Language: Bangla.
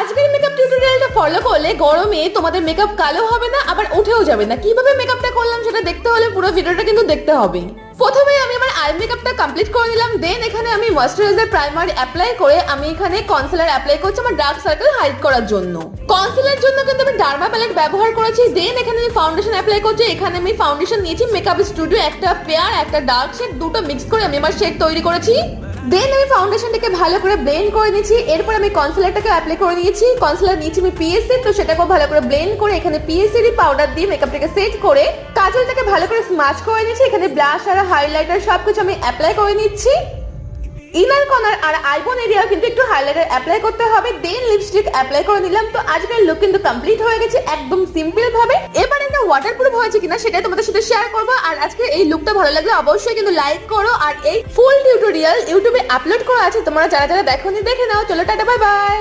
আজকের মেকআপ টিউটোরিয়ালটা ফলো করলে গরমে তোমাদের মেকআপ কালো হবে না, আবার উঠেও যাবে না। কিভাবে মেকআপটা করলাম সেটা দেখতে হলে পুরো ভিডিওটা কিন্তু দেখতে হবে। প্রথমে আমি আমার আই মেকআপটা কমপ্লিট করে নিলাম। দেন এখানে আমি ময়েশ্চারাইজার প্রাইমার অ্যাপ্লাই করে আমি এখানে কনসিলার অ্যাপ্লাই করছি আমার ডার্ক সার্কেল হাইড করার জন্য। কনসিলার জন্য কিন্তু আমি ডার্মা প্যালেট ব্যবহার করেছি। দেন এখানে আমি ফাউন্ডেশন অ্যাপ্লাই করছি। এখানে আমি ফাউন্ডেশন নিয়েছি মেকআপ স্টুডিও, একটা ফেয়ার একটা ডার্ক শেড, দুটো মিক্স করে আমি আমার শেড তৈরি করেছি। দেন আমি ফাউন্ডেশনটাকে ভালো করে ব্লেন্ড করে নিয়েছি। এরপর আমি কনসিলারটাকে অ্যাপ্লাই করে নিয়েছি। কনসিলার নিয়েছি আমি পিএসসি, তো সেটাকেও ভালো করে ব্লেন্ড করে এখানে পিএসসি পাউডার দিয়ে মেকআপটাকে সেট করে কাজলটাকে ভালো করে স্মাচ করে নিয়েছি। এখানে ব্লাশ আর হাইলাইটার সবকিছু আমি অ্যাপ্লাই করে নিচ্ছি। ইনার কর্নার আর আইবোন এরিয়াও কিন্তু একটু হাইলাইটার অ্যাপ্লাই করতে হবে। দেন লিপস্টিক অ্যাপ্লাই করে নিলাম। তো আজকের লুক কিন্তু কমপ্লিট হয়ে গেছে একদম সিম্পল ভাবে। এবার এটা ওয়াটারপ্রুফ হয়েছে কিনা সেটাই তোমাদের সাথে শেয়ার করব। আর আজকে এই লুকটা ভালো লাগলে অবশ্যই কিন্তু লাইক করো। আর এই ফুল টিউটোরিয়াল ইউটিউবে আপলোড করা আছে, তোমরা যারা যারা দেখোনি দেখে নাও। চলো টাটা, বাই বাই।